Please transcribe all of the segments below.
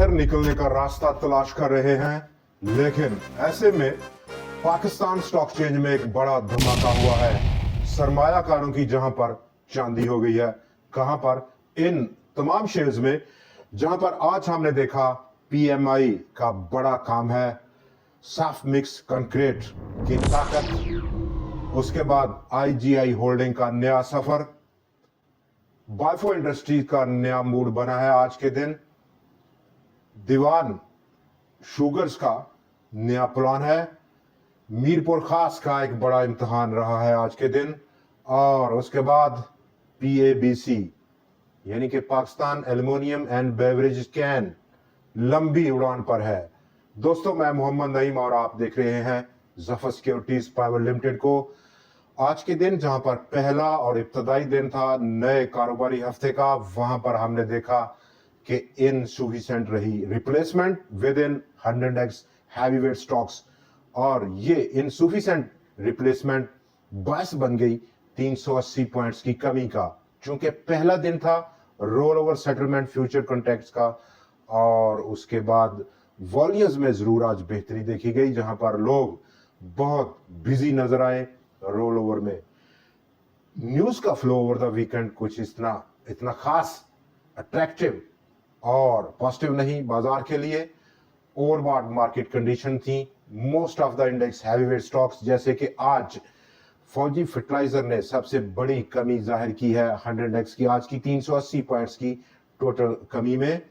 बाहर निकलने का रास्ता तलाश कर रहे हैं, लेकिन ऐसे में पाकिस्तान स्टॉक एक्सचेंज में एक बड़ा धमाका हुआ है। सरमायाकारों की जहां पर चांदी हो गई है, कहां पर? इन तमाम शेयर्स में, जहां पर आज हमने देखा पीएमआई का बड़ा काम है, सॉफ्ट मिक्स कंक्रीट की ताकत, उसके बाद आईजीआई होल्डिंग का नया सफर, बायफो इंडस्ट्रीज का नया मूड बना है आज के दिन, दीवान शुगर्स का नया प्लान है, मीरपुर खास का एक बड़ा इम्तिहान रहा है आज के दिन, और उसके बाद पीएबीसी यानी कि Pakistan aluminium and beverage can लंबी उड़ान पर है। दोस्तों, मैं मोहम्मद नईम और आप देख रहे हैं जफर सिक्योरिटीज प्राइवेट लिमिटेड को। आज के दिन जहां पर पहला और इब्तदाई दिन था नए कारोबारी हफ्ते का, वहां पर हमने देखा कि इनसफिशिएंट रही replacement with in 100x heavyweight stocks, और ये इनसफिशिएंट रिप्लेसमेंट बायस बन गई 380 पॉइंट्स की कमी का, चूंकि पहला दिन था roll over settlement future contracts का। और उसके बाद वॉल्यूम्स में जरूर आज बेहतरी देखी गई, जहां पर लोग बहुत बिजी नजर आए रोल ओवर में। न्यूज का फ्लो ओवर द वीकेंड कुछ इतना खास अट्रैक्टिव और पॉजिटिव नहीं बाजार के लिए। ओवरबॉट मार्केट कंडीशन थी, most of the index heavyweight stocks, जैसे कि आज फौजी फर्टिलाइजर ने सबसे बड़ी कमी जाहिर की है 100x की, आज की 380 पॉइंट्स की टोटल कमी में,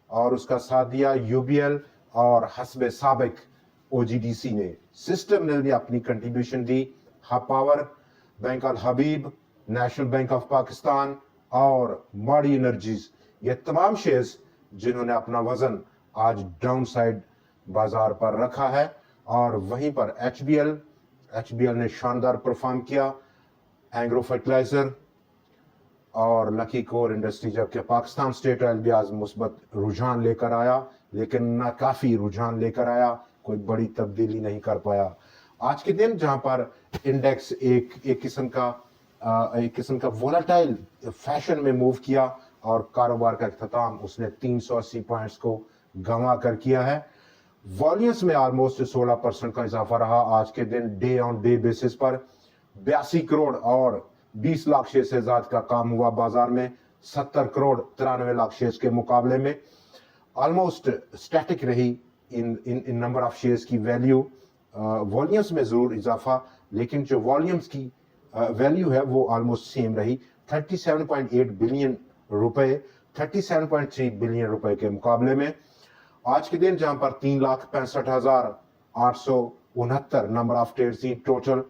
और उसका साथ दिया यूबीएल और हस्बे साबिक ओजीडीसी ने। सिस्टम ने भी अपनी कंट्रीब्यूशन दी, power, bank Al Habib, National Bank of Pakistan और माड़ी एनर्जीज, ये तमाम शेयर्स जिन्होंने अपना वजन आज डाउन साइड बाजार पर रखा है। और वहीं पर एचबीएल ने शानदार परफॉर्म किया, एंग्रो फर्टिलाइजर और लकी कोर इंडस्ट्री, जबकि पाकिस्तान स्टेट ऑयल भी आज मुस्बत रुझान लेकर आया, लेकिन ना काफी रुझान लेकर आया, कोई बड़ी तब्दीली नहीं कर पाया आज के दिन, जहां पर इंडेक्स एक किस्म का वोलेटाइल फैशन में मूव किया, और कारोबार का इख्तिताम उसने 380 पॉइंट्स को गंवा कर किया है। वॉल्यूम्स में ऑलमोस्ट 16% का इजाफा रहा आज के दिन, डे ऑन डे बेसिस पर 82 करोड़ और 20 लाख शेयर से ज्यादा का काम हुआ बाजार में, 70 करोड़ 93 लाख शेयर के मुकाबले में। ऑलमोस्ट स्टैटिक रही इन नंबर ऑफ शेयर्स की वैल्यू। वॉल्यूम्स में जरूर इजाफा, लेकिन जो वॉल्यूम्स की वैल्यू है वो ऑलमोस्ट सेम रही, 37.8 बिलियन रुपए 37.3 बिलियन रुपए के मुकाबले में। आज के दिन जहां पर 3,65,869 नंबर ऑफ ट्रेड थी टोटल,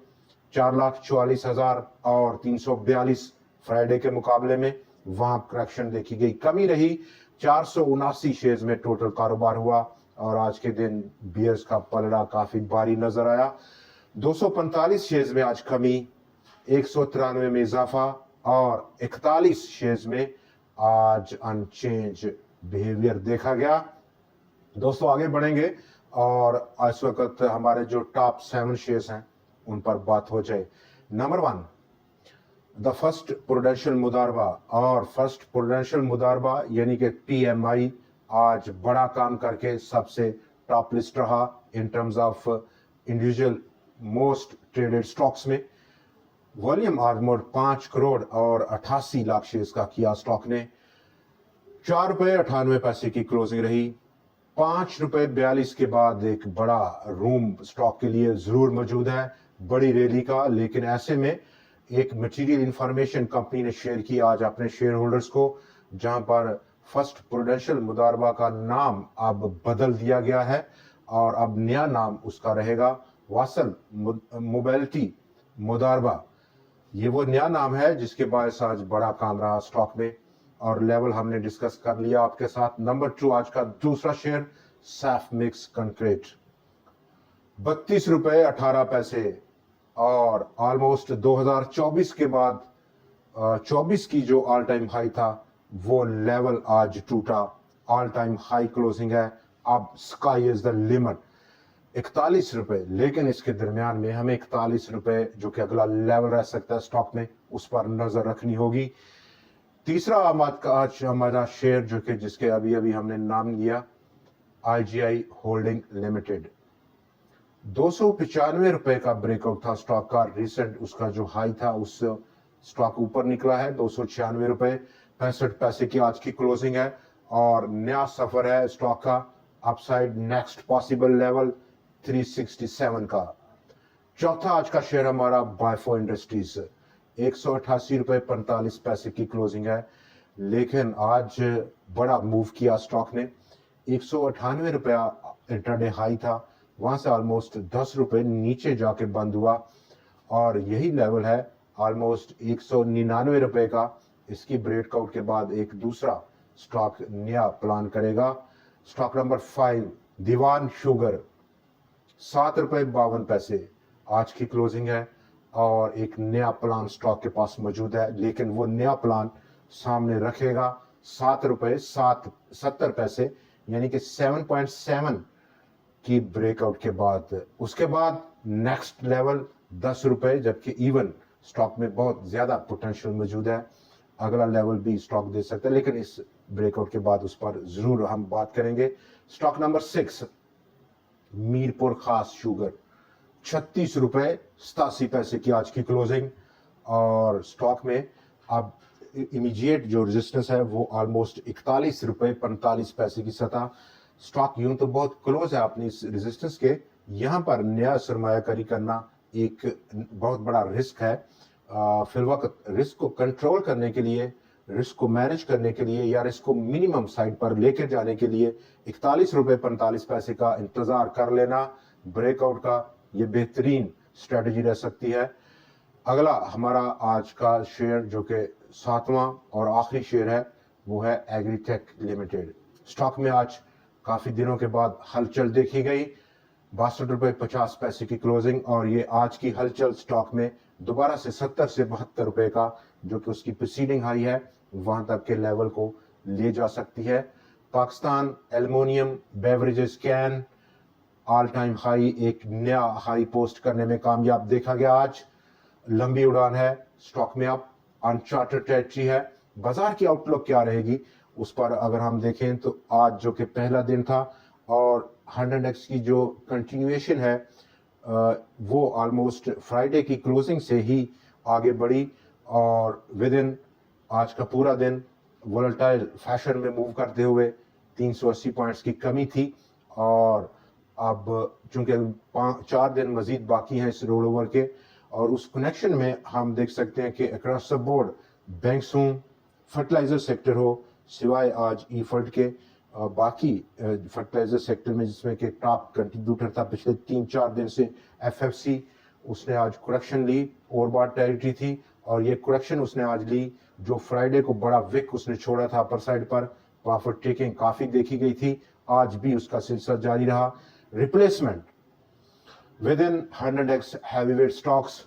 4,44,000 और 342 फ्राइडे के मुकाबले में, वहां करेक्शन देखी गई, कमी रही। 479 शेयर्स में टोटल कारोबार हुआ, और आज के दिन बियर्स का पलड़ा काफी भारी नजर आया। 245 शेयर्स में आज कमी, 193 में इजाफा, और 41 शेयर्स में आज अनचेंज बिहेवियर देखा गया। दोस्तों, आगे बढ़ेंगे और इस वक्त हमारे जो टॉप 7 शेयर्स हैं उन पर बात हो जाए। नंबर 1 द फर्स्ट प्रूडेंशियल मुदारबा, और फर्स्ट प्रूडेंशियल मुदारबा यानी कि पीएमआई आज बड़ा काम करके सबसे टॉप लिस्ट रहा in terms of individual most traded stocks में। वॉल्यूम ऑलमोस्ट 5 करोड़ और 88 लाख शेयर्स का किया स्टॉक ने। 4 रुपए 98 पैसे की क्लोजिंग रही। 5 रुपए 42 के बाद एक बड़ा रूम स्टॉक के लिए जरूर मौजूद है बड़ी रैली का, लेकिन ऐसे में एक मटेरियल इंफॉर्मेशन कंपनी ने शेयर की आज अपने शेयर होल्डर्स को, जहां पर फर्स्ट प्रूडेंशियल मुदारबा का नाम अब बदल दिया गया है, और अब नया नाम उसका रहेगा वासल मोबिलिटी मुदारबा। ये वो नया नाम है जिसके बायस आज बड़ा काम रहा स्टॉक में, और लेवल हमने डिस्कस कर लिया आपके साथ। नंबर 2 आज का दूसरा शेयर सॉफ्ट मिक्स कंक्रीट, 32 रुपए 18 पैसे, और ऑलमोस्ट 2024 के बाद 24 की जो ऑल टाइम हाई था वो लेवल आज टूटा, ऑल टाइम हाई क्लोजिंग है, अब स्काई इज द लिमिट 41 रुपए, लेकिन इसके दरमियान में हमें 41 रुपए जो कि अगला लेवल रह सकता है स्टॉक में, उस पर नजर रखनी होगी। तीसरा आज हमारा शेयर जो कि जिसके अभी अभी हमने नाम लिया IGI होल्डिंग लिमिटेड। 295 रुपए का ब्रेकआउट था स्टॉक का, रिसेंट उसका जो हाई था उस स्टॉक ऊपर निकला है 296 रुपए 65 पैसे की आज की क्लोजिंग है और नया सफर है स्टॉक का अपसाइड, नेक्स्ट पॉसिबल लेवल 367 का। चौथा आज का शेयर हमारा बायफो इंडस्ट्रीज, 188 रुपए 45 पैसे की क्लोजिंग है, लेकिन आज बड़ा मूव किया स्टॉक ने। 198 रुपया इंट्राडे हाई था, वहां से ऑलमोस्ट 10 रुपए नीचे जाके बंद हुआ और यही लेवल है ऑलमोस्ट 199 रुपए का। इसकी ब्रेकआउट के बाद एक दूसरा स्टॉक नया प्लान करेगा। स्टॉक नंबर 5 दीवान शुगर, 7 रुपए 52 पैसे आज की क्लोजिंग है और एक नया प्लान स्टॉक के पास मौजूद है, लेकिन वो नया प्लान सामने रखेगा 7 रुपए 70 पैसे यानी कि 7.7 की ब्रेकआउट के बाद। उसके बाद नेक्स्ट लेवल 10 रुपए, जबकि इवन स्टॉक में बहुत ज्यादा पोटेंशियल मौजूद है, अगला लेवल भी स्टॉक दे सकता है, लेकिन इस ब्रेकआउट के बाद उस पर जरूर हम बात करेंगे। स्टॉक नंबर 6 मीरपुर खास शुगर, 36 रुपए 87 पैसे की आज की क्लोजिंग और स्टॉक में अब इमीडिएट जो रेजिस्टेंस है वो ऑलमोस्ट 41 रुपए 45 पैसे की सतह। स्टॉक यूं तो बहुत क्लोज है अपनी इस रेजिस्टेंस के, यहां पर नया सरमायाकारी करना एक बहुत बड़ा रिस्क है। फिलवक्त रिस्क को कंट्रोल करने के लिए, रिस्क को मैनेज करने के लिए या रिस्क को मिनिमम साइड पर लेकर जाने के लिए 41 रुपए 45 पैसे का इंतजार कर लेना ब्रेकआउट का, ये बेहतरीन स्ट्रेटजी रह सकती है। अगला हमारा आज का शेयर जो कि 7वां और आखिरी शेयर है वो है एग्रीटेक लिमिटेड। स्टॉक में आज काफी दिनों के बाद हलचल देखी गई, 62 रुपए 50 पैसे की क्लोजिंग और ये आज की हलचल स्टॉक में दोबारा से 70 से 72 रुपए का जो कि उसकी प्रीसीडिंग हाई है वहां तक के लेवल को ले जा सकती है। Pakistan aluminium beverages can all time high, एक नया हाई पोस्ट करने में कामयाब देखा गया आज। लंबी उड़ान है स्टॉक में, अब अनचार्टेड टेरिटरी है। बाजार की आउटलुक क्या रहेगी उस पर अगर हम देखें तो आज जो कि पहला दिन था और 100x की जो कंटिन्यूएशन है वो ऑलमोस्ट फ्राइडे की क्लोजिंग से ही आगे बढ़ी और विद इन आज का पूरा दिन वोलेटाइल फैशन में मूव करते हुए 380 पॉइंट्स की कमी थी और अब चूंकि 4 दिन मजीद बाकी हैं इस रोल ओवर के और उस कनेक्शन में हम देख सकते हैं कि अक्रॉस द बोर्ड बैंक्स हों, फर्टिलाइजर सेक्टर हो, सिवाय आज ईफर्ट के बाकी फर्टिलाइजर सेक्टर में जिसमें कि टॉप कंट्रीब्यूटर था पिछले 3-4 दिन से एफएफसी, उसने आज करेक्शन ली, ओवरबॉट टेरिटरी थी और ये करेक्शन उसने आज ली जो फ्राइडे को बड़ा विक उसने छोड़ा था अपर साइड पर, प्रॉफिट टेकिंग काफी देखी गई थी, आज भी उसका सिलसिला जारी रहा। Replacement with in 100x heavyweight stocks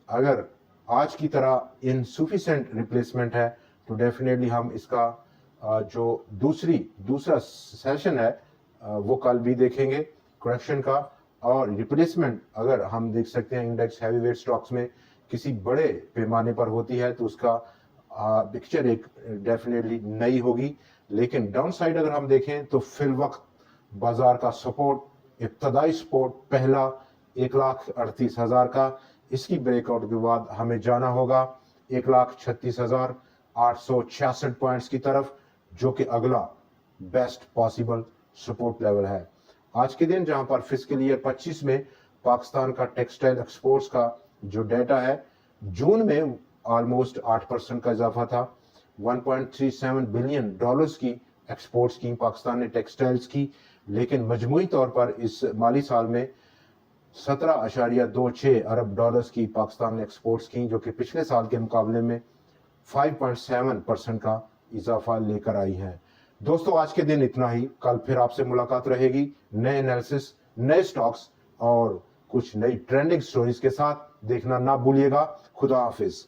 अगर आज की तरह इनसफिशिएंट रिप्लेसमेंट है तो डेफिनेटली हम इसका जो दूसरा सेशन है वो कल भी देखेंगे करेक्शन का। और रिप्लेसमेंट अगर हम देख सकते हैं इंडेक्स हैवीवेट स्टॉक्स में किसी बड़े पैमाने पर होती है तो उसका पिक्चर एक डेफिनेटली नई होगी, लेकिन डाउन साइड अगर हम देखें तो फिल वक्त बाजार का सपोर्ट, इब्तदाई सपोर्ट पहला 1,38,000 का, इसकी ब्रेकआउट के बाद हमें जाना होगा 1,36,866 पॉइंट्स की तरफ जो कि अगला बेस्ट पॉसिबल सपोर्ट लेवल है। आज के दिन जहां पर फिस्कल ईयर 25 में पाकिस्तान का टेक्सटाइल एक्सपोर्ट्स का जो डेटा है जून में ऑलमोस्ट 8% का इजाफा था, 1.37 बिलियन डॉलर्स की एक्सपोर्ट्स की पाकिस्तान ने टेक्सटाइल्स की, लेकिन मजमूई तौर पर इस माली साल में 17.26 अरब डॉलर्स की पाकिस्तान ने एक्सपोर्ट्स की जो कि पिछले साल के मुकाबले में 5.7% का इजाफा लेकर आई है। दोस्तों आज के दिन इतना ही, कल फिर आपसे मुलाकात रहेगी नए एनालिसिस, नए स्टॉक्स और कुछ नई ट्रेंडिंग स्टोरीज के साथ। देखना ना भूलिएगा। खुदा हाफिज।